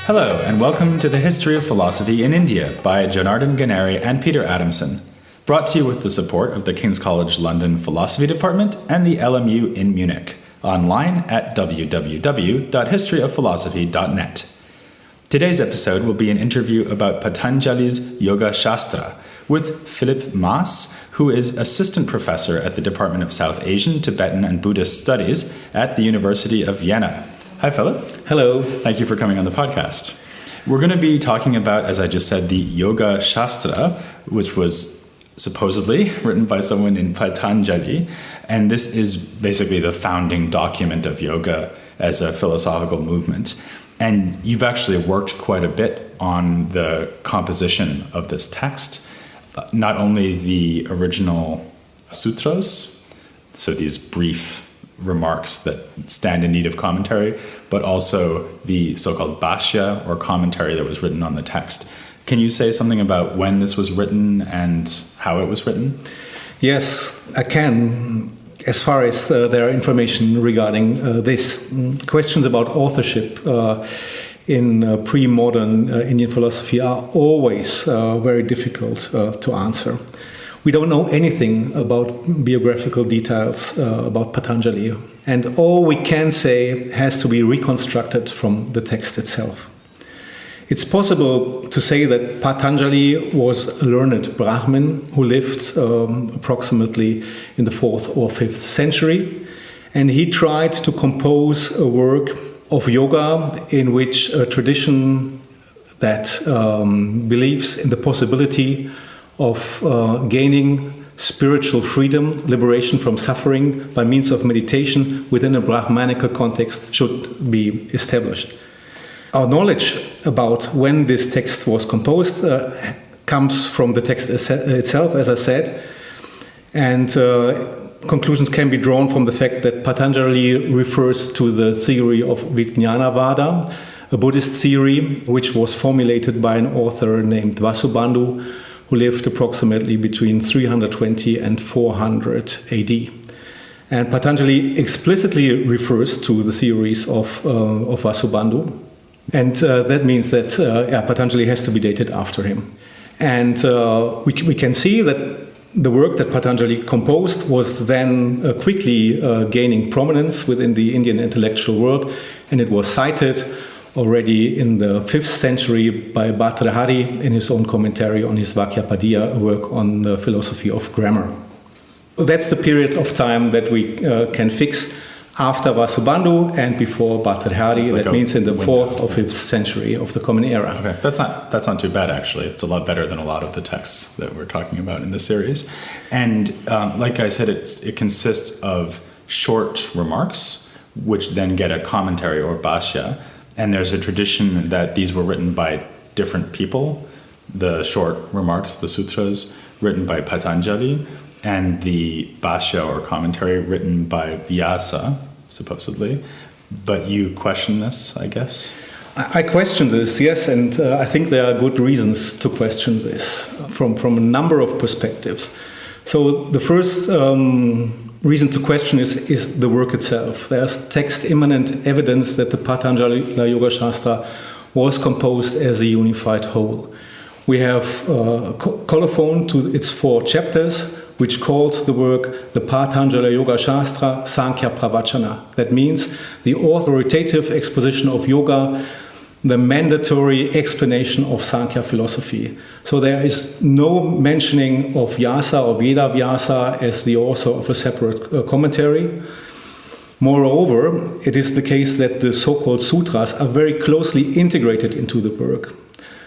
Hello, and welcome to the History of Philosophy in India by Jonardon Ganeri and Peter Adamson, brought to you with the support of the King's College London Philosophy Department and the LMU in Munich, online at www.historyofphilosophy.net. Today's episode will be an interview about Patanjali's Yoga Shastra with Philipp Maas, who is assistant professor at the Department of South Asian, Tibetan, and Buddhist Studies at the University of Vienna. Hi, Philipp. Hello. Thank you for coming on the podcast. We're going to be talking about, as I just said, the Yoga Shastra, which was supposedly written by someone in Patanjali. And this is basically the founding document of yoga as a philosophical movement. And you've actually worked quite a bit on the composition of this text, not only the original sutras, so these brief remarks that stand in need of commentary, but also the so-called bhashya, or commentary that was written on the text. Can you say something about when this was written and how it was written? Yes, I can. As far as there are information regarding this, questions about authorship in pre-modern Indian philosophy are always very difficult to answer. We don't know anything about biographical details about Patanjali, and all we can say has to be reconstructed from the text itself. It's possible to say that Patanjali was a learned Brahmin who lived approximately in the 4th or 5th century, and he tried to compose a work of yoga in which a tradition that believes in the possibility of gaining spiritual freedom, liberation from suffering by means of meditation within a Brahmanical context should be established. Our knowledge about when this text was composed comes from the text itself, as I said, and conclusions can be drawn from the fact that Patanjali refers to the theory of Vijnanavada, a Buddhist theory which was formulated by an author named Vasubandhu, who lived approximately between 320 and 400 AD. And Patanjali explicitly refers to the theories of Vasubandhu. And that means that Patanjali has to be dated after him. And we can see that the work that Patanjali composed was then quickly gaining prominence within the Indian intellectual world, and it was cited already in the 5th century by Bhartrhari in his own commentary on his Vakyapadiya, a work on the philosophy of grammar. That's the period of time that we can fix after Vasubandhu and before Bhartrhari. That means in the 4th or 5th century of the Common Era. Okay, that's not too bad, actually. It's a lot better than a lot of the texts that we're talking about in this series. And like I said, it consists of short remarks, which then get a commentary or bhashya. And there's a tradition that these were written by different people, the short remarks, the sutras, written by Patanjali, and the bhashya or commentary written by Vyasa, supposedly. But you question this, I guess? I question this, yes, and I think there are good reasons to question this from a number of perspectives. So the first reason to question is the work itself. There's text-immanent evidence that the Patanjali Yoga Shastra was composed as a unified whole. We have colophon to its 4 chapters, which calls the work the Patanjali Yoga Shastra Sankhya Pravachana. That means the authoritative exposition of yoga, the mandatory explanation of Sankhya philosophy. So there is no mentioning of Vyasa or Veda Vyasa as the author of a separate commentary. Moreover, it is the case that the so-called sutras are very closely integrated into the work.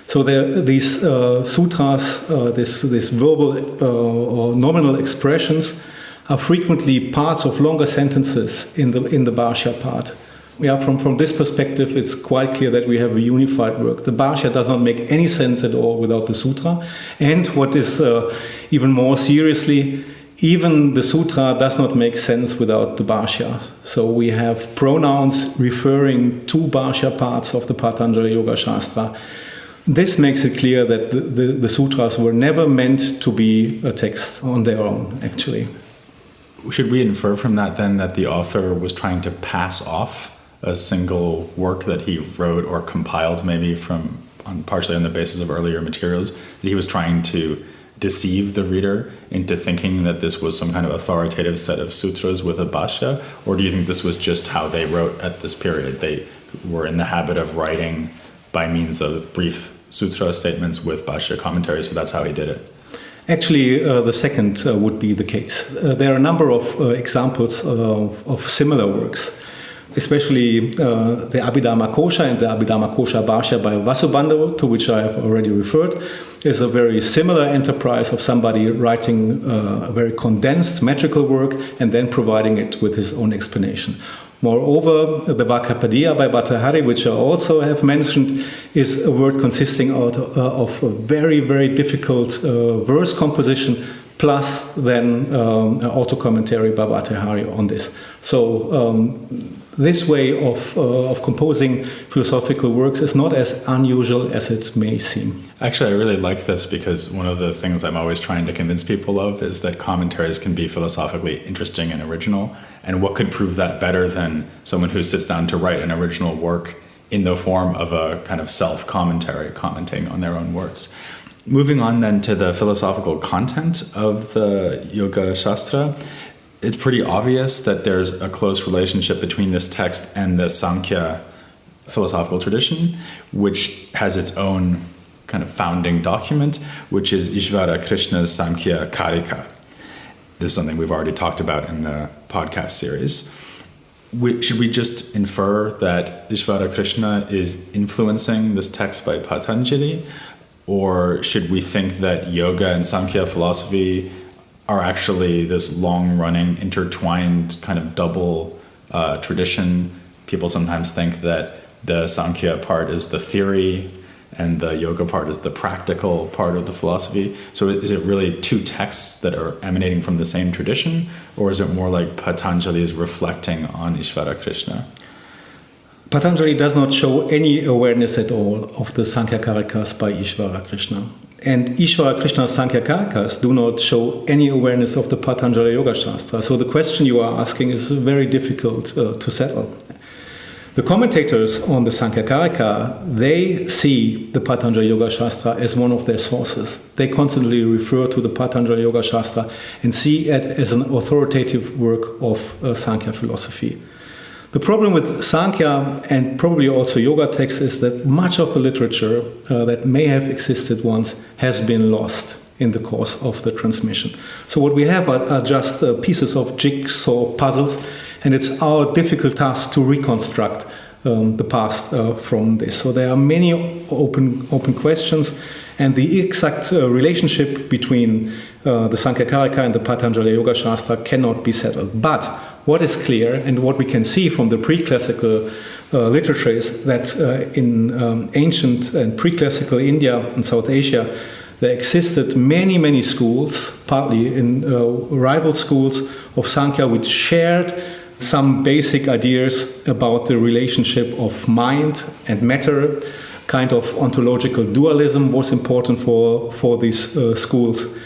So these sutras, this verbal or nominal expressions, are frequently parts of longer sentences in the bhashya part. Yeah, from this perspective, it's quite clear that we have a unified work. The bhashya does not make any sense at all without the sutra. And what is even more seriously, even the sutra does not make sense without the bhashya. So we have pronouns referring to bhashya parts of the Patanjali Yoga Shastra. This makes it clear that the sutras were never meant to be a text on their own, actually. Should we infer from that then that the author was trying to pass off a single work that he wrote or compiled maybe partially on the basis of earlier materials, that he was trying to deceive the reader into thinking that this was some kind of authoritative set of sutras with a bhashya? Or do you think this was just how they wrote at this period? They were in the habit of writing by means of brief sutra statements with bhashya commentary, so that's how he did it? Actually, the second would be the case. There are a number of examples of similar works, especially the Abhidhamma Kosha and the Abhidhamma Kosha Bhashya by Vasubandhu, to which I have already referred, is a very similar enterprise of somebody writing a very condensed metrical work and then providing it with his own explanation. Moreover, the Vakapadiya by Bhattacharya, which I also have mentioned, is a work consisting of a very, very difficult verse composition, plus then an auto-commentary by Bhattacharya on this. So this way of composing philosophical works is not as unusual as it may seem. Actually, I really like this because one of the things I'm always trying to convince people of is that commentaries can be philosophically interesting and original. And what could prove that better than someone who sits down to write an original work in the form of a kind of self-commentary, commenting on their own works? Moving on then to the philosophical content of the Yoga Shastra, it's pretty obvious that there's a close relationship between this text and the Sankhya philosophical tradition, which has its own kind of founding document, which is Ishvara Krishna's Sankhya Karika. This is something we've already talked about in the podcast series. Should we just infer that Ishvara Krishna is influencing this text by Patanjali? Or should we think that yoga and Sankhya philosophy are actually this long-running, intertwined kind of double tradition? People sometimes think that the Sankhya part is the theory and the yoga part is the practical part of the philosophy. So is it really two texts that are emanating from the same tradition? Or is it more like Patanjali is reflecting on Ishvara Krishna? Patanjali does not show any awareness at all of the Sankhya Karikas by Ishvara Krishna. And Ishvara Krishna's Sankhya Karikas do not show any awareness of the Patanjali Yoga Shastra. So the question you are asking is very difficult to settle. The commentators on the Sankhya Karika, they see the Patanjali Yoga Shastra as one of their sources. They constantly refer to the Patanjali Yoga Shastra and see it as an authoritative work of Sankhya philosophy. The problem with Sankhya and probably also yoga texts is that much of the literature that may have existed once has been lost in the course of the transmission. So what we have are just pieces of jigsaw puzzles, and it's our difficult task to reconstruct the past from this. So there are many open questions, and the exact relationship between the Sankhya Karika and the Patanjali Yoga Shastra cannot be settled. But what is clear, and what we can see from the pre-classical literature, is that in ancient and pre-classical India and South Asia, there existed many schools, partly in rival schools of Sankhya, which shared some basic ideas about the relationship of mind and matter. Kind of ontological dualism was important for these schools.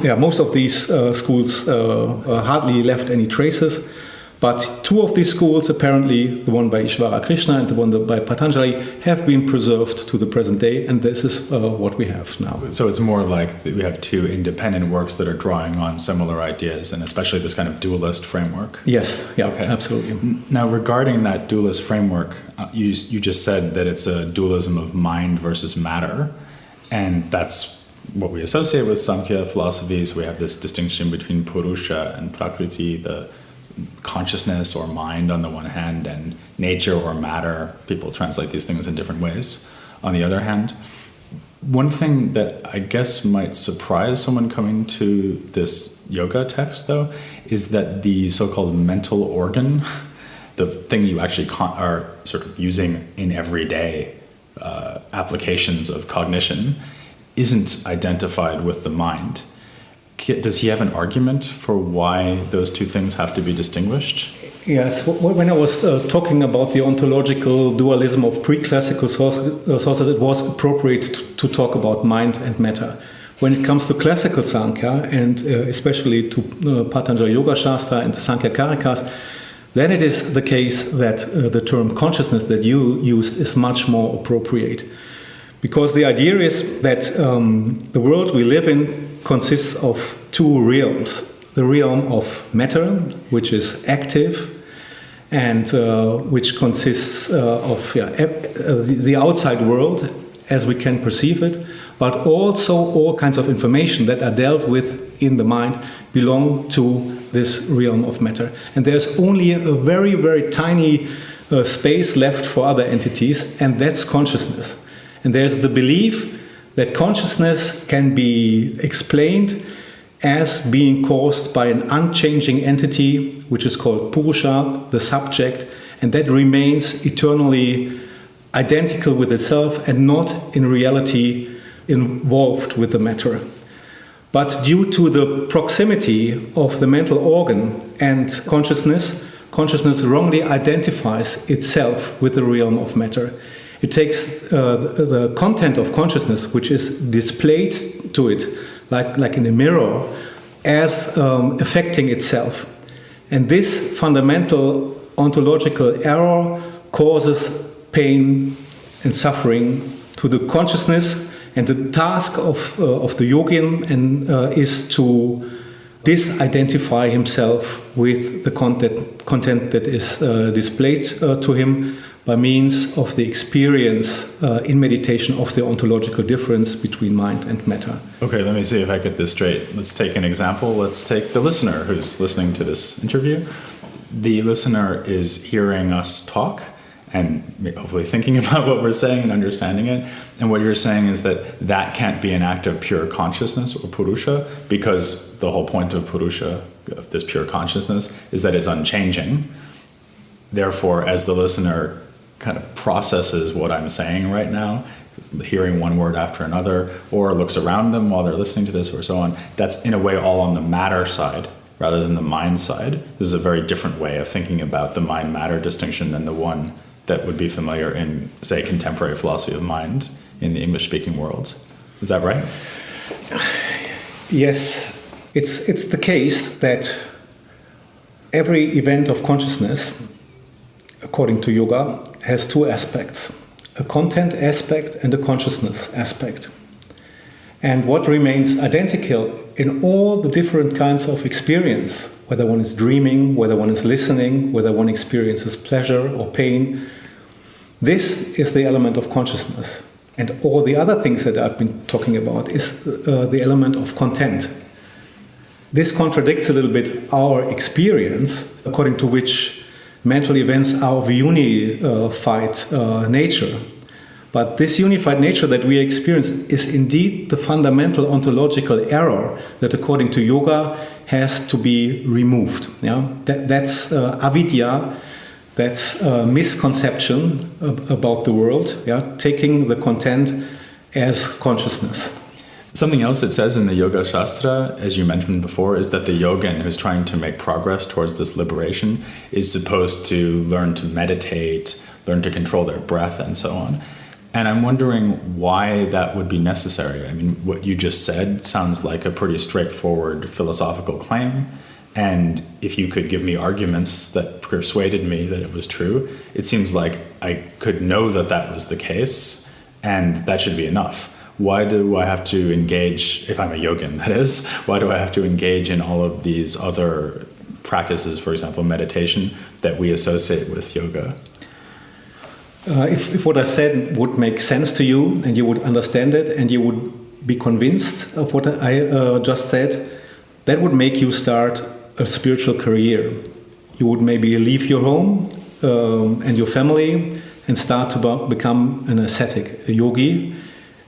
Yeah, most of these schools hardly left any traces, but two of these schools, apparently the one by Ishvara Krishna and the one by Patanjali, have been preserved to the present day, and this is what we have now. So it's more like we have two independent works that are drawing on similar ideas, and especially this kind of dualist framework. Yes, yeah, okay. Absolutely. Now, regarding that dualist framework, you just said that it's a dualism of mind versus matter, and that's what we associate with Sankhya philosophy. So we have this distinction between Purusha and Prakriti, the consciousness or mind on the one hand, and nature or matter. People translate these things in different ways. On the other hand, one thing that I guess might surprise someone coming to this yoga text, though, is that the so-called mental organ, the thing you actually are sort of using in everyday applications of cognition, isn't identified with the mind. Does he have an argument for why those two things have to be distinguished? Yes, when I was talking about the ontological dualism of pre-classical sources, it was appropriate to talk about mind and matter. When it comes to classical Sankhya, and especially to Patanjali Yoga Shastra and the Sankhya Karikas, then it is the case that the term consciousness that you used is much more appropriate. Because the idea is that the world we live in consists of two realms. The realm of matter, which is active, and which consists of the outside world as we can perceive it, but also all kinds of information that are dealt with in the mind belong to this realm of matter. And there's only a very, very tiny space left for other entities, and that's consciousness. And there's the belief that consciousness can be explained as being caused by an unchanging entity, which is called Purusha, the subject, and that remains eternally identical with itself and not in reality involved with the matter. But due to the proximity of the mental organ and consciousness, consciousness wrongly identifies itself with the realm of matter. It takes the content of consciousness, which is displayed to it, like in a mirror, as affecting itself. And this fundamental ontological error causes pain and suffering to the consciousness, and the task of the yogin is to disidentify himself with the content that is displayed to him by means of the experience in meditation of the ontological difference between mind and matter. Okay, let me see if I get this straight. Let's take an example. Let's take the listener who's listening to this interview. The listener is hearing us talk and hopefully thinking about what we're saying and understanding it. And what you're saying is that that can't be an act of pure consciousness or Purusha, because the whole point of Purusha, of this pure consciousness, is that it's unchanging. Therefore, as the listener kind of processes what I'm saying right now, hearing one word after another, or looks around them while they're listening to this or so on, that's in a way all on the matter side rather than the mind side. This is a very different way of thinking about the mind-matter distinction than the one that would be familiar in, say, contemporary philosophy of mind in the English-speaking world. Is that right? Yes. It's the case that every event of consciousness, according to yoga, has two aspects: a content aspect and a consciousness aspect. And what remains identical in all the different kinds of experience, whether one is dreaming, whether one is listening, whether one experiences pleasure or pain, this is the element of consciousness. And all the other things that I've been talking about is the element of content. This contradicts a little bit our experience, according to which mental events are of unified nature. But this unified nature that we experience is indeed the fundamental ontological error that, according to yoga, has to be removed. Yeah? That's avidya, that's misconception about the world, yeah? Taking the content as consciousness. Something else it says in the Yoga Shastra, as you mentioned before, is that the yogin who's trying to make progress towards this liberation is supposed to learn to meditate, learn to control their breath, and so on. And I'm wondering why that would be necessary. I mean, what you just said sounds like a pretty straightforward philosophical claim. And if you could give me arguments that persuaded me that it was true, it seems like I could know that that was the case, and that should be enough. Why do I have to engage, if I'm a yogin, that is, why do I have to engage in all of these other practices, for example, meditation, that we associate with yoga? If what I said would make sense to you, and you would understand it, and you would be convinced of what I just said, that would make you start a spiritual career. You would maybe leave your home and your family and start to become an ascetic, a yogi,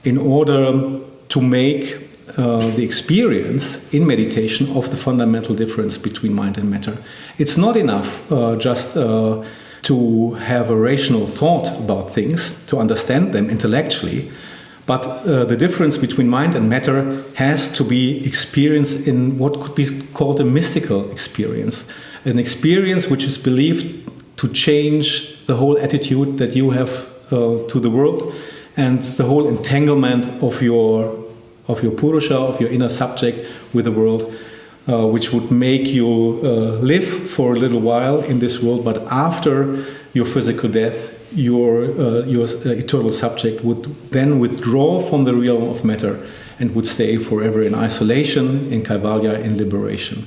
in order to make the experience in meditation of the fundamental difference between mind and matter. It's not enough just to have a rational thought about things, to understand them intellectually, but the difference between mind and matter has to be experienced in what could be called a mystical experience, an experience which is believed to change the whole attitude that you have to the world, and the whole entanglement of your Purusha, of your inner subject with the world, which would make you live for a little while in this world, but after your physical death, your eternal subject would then withdraw from the realm of matter and would stay forever in isolation, in kaivalya, in liberation.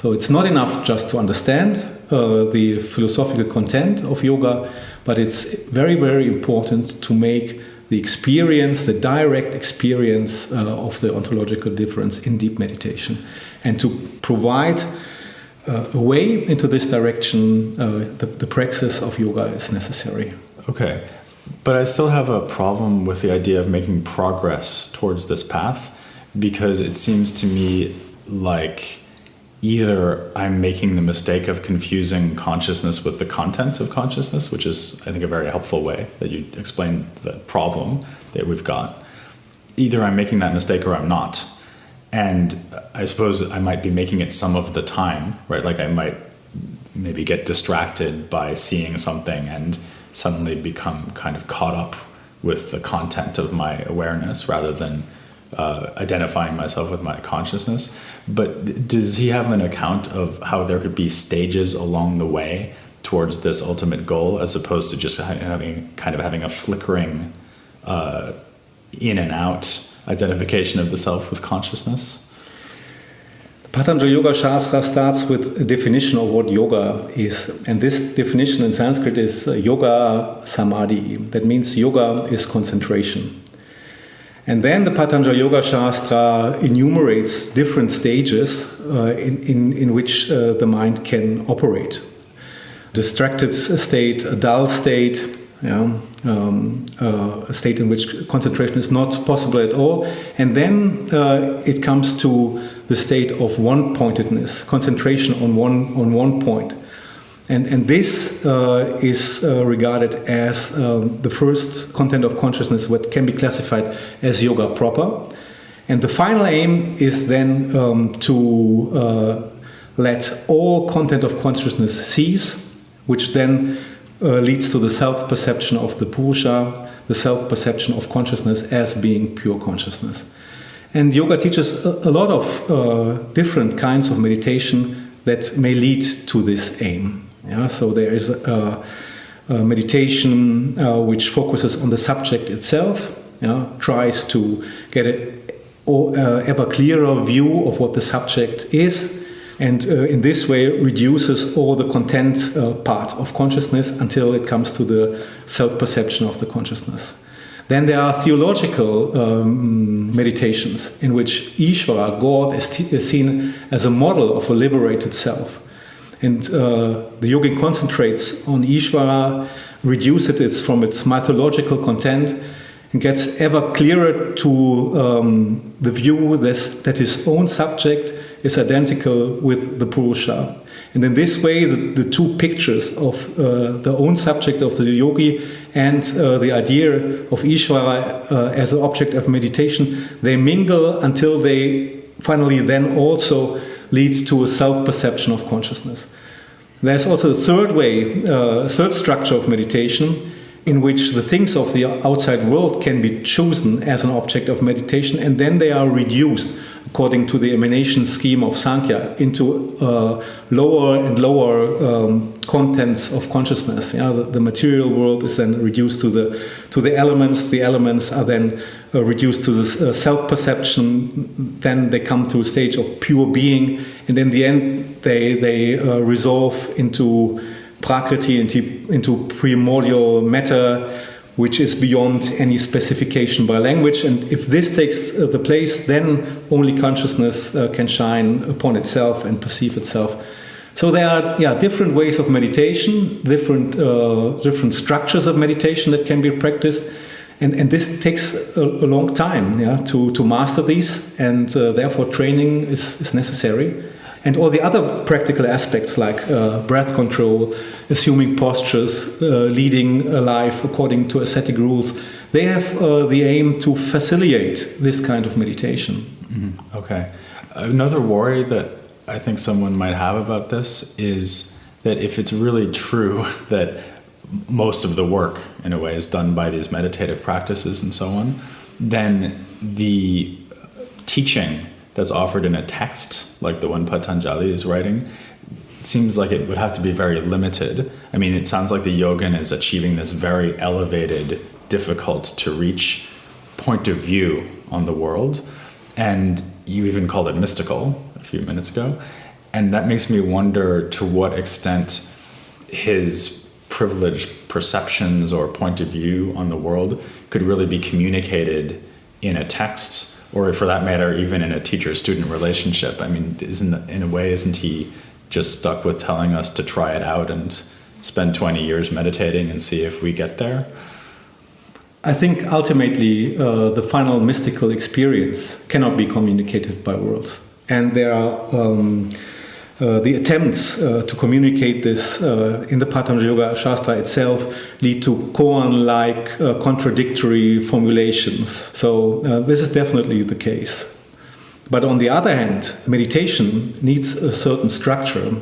So it's not enough just to understand the philosophical content of yoga, but it's very, very important to make the experience, the direct experience of the ontological difference in deep meditation. And to provide a way into this direction, the praxis of yoga is necessary. Okay. But I still have a problem with the idea of making progress towards this path, because it seems to me like either I'm making the mistake of confusing consciousness with the content of consciousness, which is, I think, a very helpful way that you explained the problem that we've got. Either I'm making that mistake or I'm not. And I suppose I might be making it some of the time, right? Like I might maybe get distracted by seeing something and suddenly become kind of caught up with the content of my awareness rather than identifying myself with my consciousness. But does he have an account of how there could be stages along the way towards this ultimate goal, as opposed to just having a flickering in and out identification of the self with consciousness? Patanjali Yoga Shastra starts with a definition of what yoga is. And this definition in Sanskrit is yoga samadhi. That means yoga is concentration. And then the Patanjali Yoga Shastra enumerates different stages in which the mind can operate. Distracted state, a dull state, a state in which concentration is not possible at all. And then it comes to the state of one-pointedness, concentration on one point. And this is regarded as the first content of consciousness, what can be classified as yoga proper. And the final aim is then to let all content of consciousness cease, which then leads to the self-perception of the Purusha, the self-perception of consciousness as being pure consciousness. And yoga teaches a lot of different kinds of meditation that may lead to this aim. So there is a meditation which focuses on the subject itself, tries to get an ever clearer view of what the subject is, and in this way reduces all the content part of consciousness until it comes to the self-perception of the consciousness. Then there are theological meditations in which Ishvara, God, is seen as a model of a liberated self. And the yogin concentrates on Ishvara, reduces it from its mythological content, and gets ever clearer to the view that his own subject is identical with the Purusha. And in this way, the two pictures of the own subject of the yogi and the idea of Ishvara as an object of meditation, they mingle until they finally then also lead to a self-perception of consciousness. There's also a third way, a third structure of meditation, in which the things of the outside world can be chosen as an object of meditation, and then they are reduced according to the emanation scheme of Sankhya into lower and lower contents of consciousness. The material world is then reduced to the elements. The elements are then reduced to the self-perception. Then they come to a stage of pure being, and in the end they resolve into Prakriti, into primordial matter, which is beyond any specification by language. And if this takes the place, then only consciousness can shine upon itself and perceive itself. So there are different ways of meditation, different structures of meditation that can be practiced. And this takes a long time to master these, and therefore training is necessary. And all the other practical aspects like breath control, assuming postures, leading a life according to ascetic rules, they have the aim to facilitate this kind of meditation. Mm-hmm. Okay. Another worry that I think someone might have about this is that if it's really true that most of the work, in a way, is done by these meditative practices and so on, then the teaching that's offered in a text, like the one Patanjali is writing, seems like it would have to be very limited. I mean, it sounds like the yogin is achieving this very elevated, difficult to reach point of view on the world. And you even called it mystical a few minutes ago. And that makes me wonder to what extent his privileged perceptions or point of view on the world could really be communicated in a text, or for that matter, even in a teacher-student relationship. I mean, isn't he just stuck with telling us to try it out and spend 20 years meditating and see if we get there? I think ultimately the final mystical experience cannot be communicated by words. And there are the attempts to communicate this in the Patanjali Yoga Shastra itself lead to koan-like contradictory formulations. So this is definitely the case. But on the other hand, meditation needs a certain structure.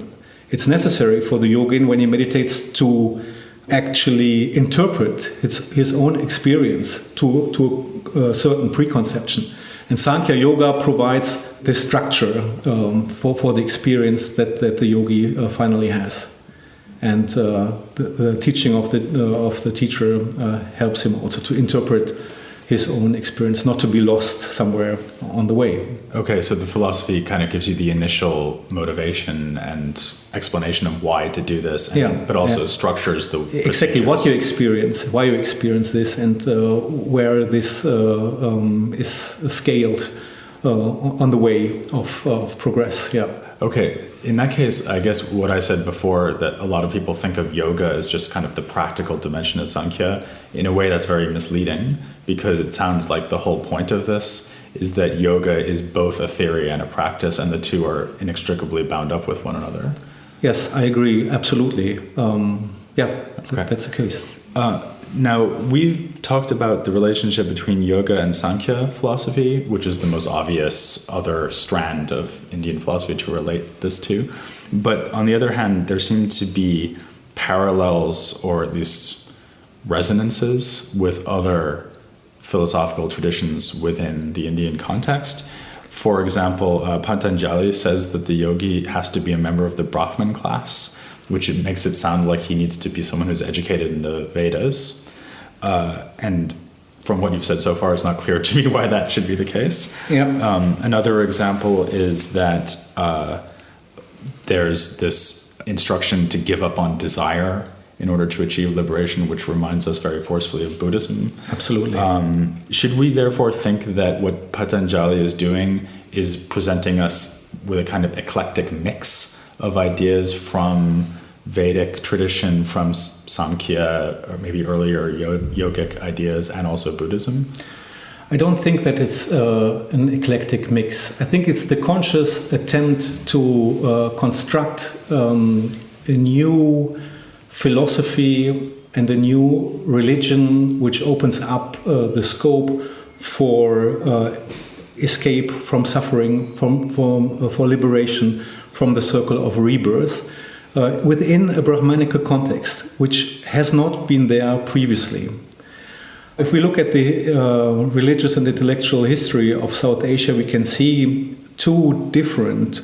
It's necessary for the yogin when he meditates to actually interpret his own experience to a certain preconception. And Sankhya Yoga provides this structure for the experience that the yogi finally has. And the teaching of the teacher helps him also to interpret his own experience, not to be lost somewhere on the way. Okay, so the philosophy kind of gives you the initial motivation and explanation of why to do this, but also structures the exactly what you experience, why you experience this, and where this is scaled on the way of progress. Yeah. Okay, in that case, I guess what I said before, that a lot of people think of yoga as just kind of the practical dimension of Sankhya, in a way that's very misleading, because it sounds like the whole point of this is that yoga is both a theory and a practice, and the two are inextricably bound up with one another. Yes, I agree, absolutely. That's the case. Now, we've talked about the relationship between yoga and Sankhya philosophy, which is the most obvious other strand of Indian philosophy to relate this to. But on the other hand, there seem to be parallels, or at least resonances, with other philosophical traditions within the Indian context. For example, Patanjali says that the yogi has to be a member of the Brahman class, which makes it sound like he needs to be someone who's educated in the Vedas. And from what you've said so far, it's not clear to me why that should be the case. Yep. Another example is that there's this instruction to give up on desire in order to achieve liberation, which reminds us very forcefully of Buddhism. Absolutely. Should we therefore think that what Patanjali is doing is presenting us with a kind of eclectic mix of ideas from Vedic tradition, from Samkhya, or maybe earlier yogic ideas, and also Buddhism? I don't think that it's an eclectic mix. I think it's the conscious attempt to construct a new philosophy and a new religion which opens up the scope for escape from suffering, for liberation from the circle of rebirth within a Brahmanical context, which has not been there previously. If we look at the religious and intellectual history of South Asia, we can see two different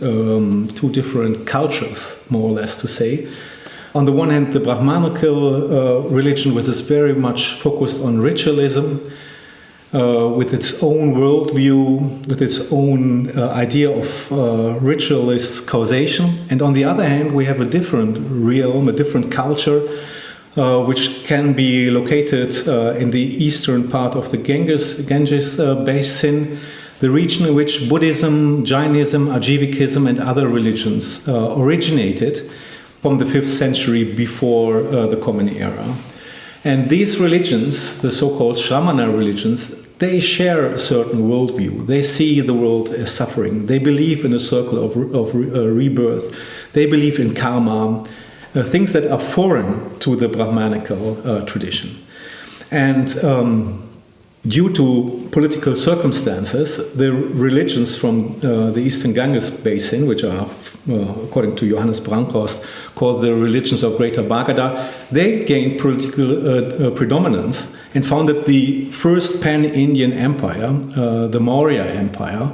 cultures, more or less to say. On the one hand, the Brahmanical religion, which is very much focused on ritualism, with its own worldview, with its own idea of ritualist causation. And on the other hand, we have a different realm, a different culture, which can be located in the eastern part of the Ganges basin, the region in which Buddhism, Jainism, Ajivikism, and other religions originated from the 5th century before the Common Era. And these religions, the so-called Shramana religions, they share a certain worldview. They see the world as suffering. They believe in a circle of rebirth. They believe in karma, things that are foreign to the Brahmanical tradition. And due to political circumstances, the religions from the Eastern Ganges Basin, which are, according to Johannes Bronkhorst, called the religions of Greater Magadha, they gained political predominance and founded the first pan-Indian empire, the Maurya Empire,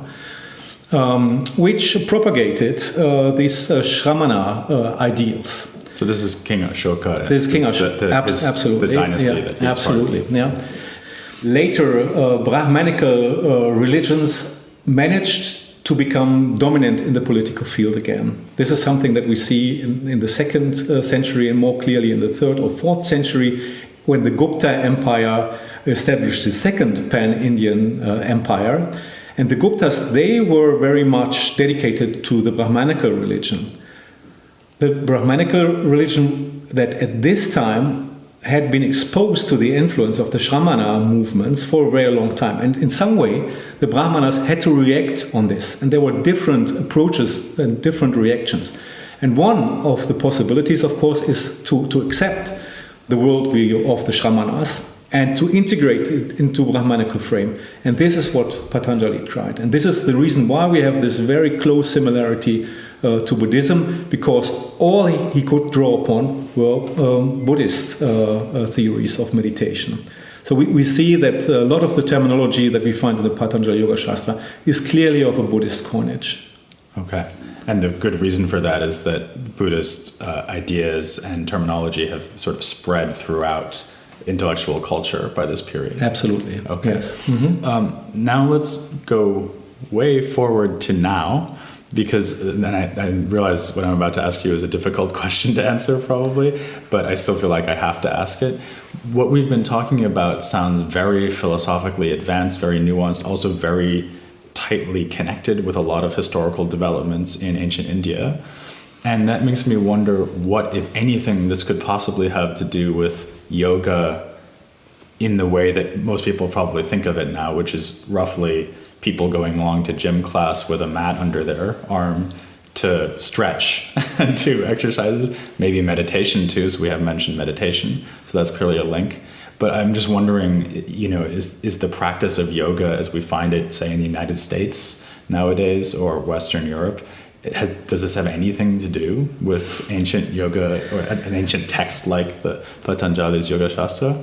which propagated these Shramana ideals. So this is King Ashoka. This is King Ashoka, absolutely. The dynasty yeah, that he was absolutely, part of. yeah. Later, Brahmanical religions managed to become dominant in the political field again. This is something that we see in the 2nd century and more clearly in the 3rd or 4th century, when the Gupta Empire established the second pan-Indian empire. And the Guptas, they were very much dedicated to the Brahmanical religion. The Brahmanical religion that at this time had been exposed to the influence of the Shramana movements for a very long time. And in some way, the Brahmanas had to react on this. And there were different approaches and different reactions. And one of the possibilities, of course, is to accept the worldview of the Shramanas and to integrate it into Brahmanical frame. And this is what Patanjali tried. And this is the reason why we have this very close similarity to Buddhism, because all he could draw upon were Buddhist theories of meditation. So we see that a lot of the terminology that we find in the Patanjali Yoga Shastra is clearly of a Buddhist coinage. Okay. And the good reason for that is that Buddhist ideas and terminology have sort of spread throughout intellectual culture by this period. Absolutely. Okay. Yes. Mm-hmm. Now let's go way forward to now, because and I realize what I'm about to ask you is a difficult question to answer probably, but I still feel like I have to ask it. What we've been talking about sounds very philosophically advanced, very nuanced, also very tightly connected with a lot of historical developments in ancient India. And that makes me wonder what, if anything, this could possibly have to do with yoga in the way that most people probably think of it now, which is roughly people going along to gym class with a mat under their arm to stretch and do exercises, maybe meditation too, so we have mentioned meditation, so that's clearly a link. But I'm just wondering, is the practice of yoga as we find it, say, in the United States nowadays or Western Europe, does this have anything to do with ancient yoga or an ancient text like the Patanjali's Yoga Shastra?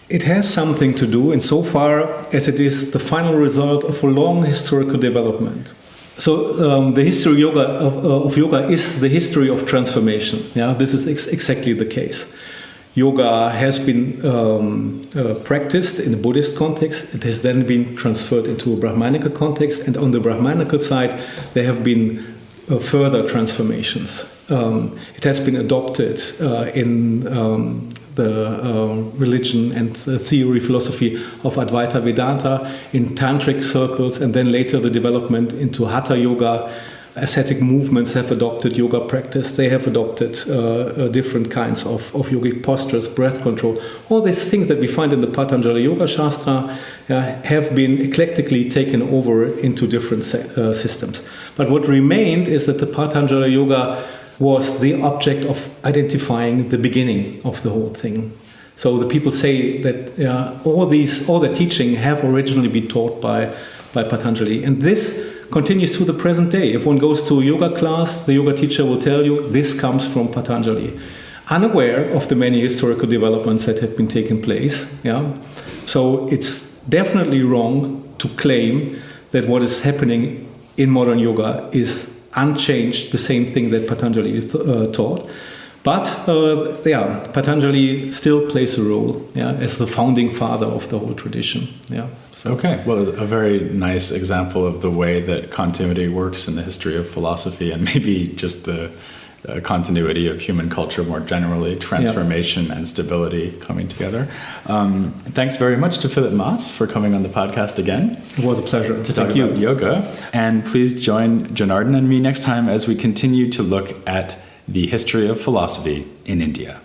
It has something to do insofar as it is the final result of a long historical development. So the history of yoga is the history of transformation. Yeah, this is exactly the case. Yoga has been practiced in a Buddhist context. It has then been transferred into a Brahmanical context. And on the Brahmanical side, there have been further transformations. It has been adopted in the religion and the theory, philosophy of Advaita Vedanta in tantric circles, and then later the development into Hatha Yoga. Ascetic movements have adopted yoga practice. They have adopted different kinds of yogic postures, breath control. All these things that we find in the Patanjali Yoga Shastra have been eclectically taken over into different systems. But what remained is that the Patanjali Yoga was the object of identifying the beginning of the whole thing. So the people say that all the teaching have originally been taught by Patanjali, and this continues to the present day. If one goes to a yoga class, the yoga teacher will tell you this comes from Patanjali, unaware of the many historical developments that have been taking place. Yeah, so it's definitely wrong to claim that what is happening in modern yoga is unchanged, the same thing that Patanjali is taught. But Patanjali still plays a role as the founding father of the whole tradition. Yeah. So. Okay, well, a very nice example of the way that continuity works in the history of philosophy, and maybe just the continuity of human culture more generally, transformation and stability coming together. Thanks very much to Philipp Maas for coming on the podcast again. It was a pleasure to talk about yoga. And please join Janardhan and me next time as we continue to look at the history of philosophy in India.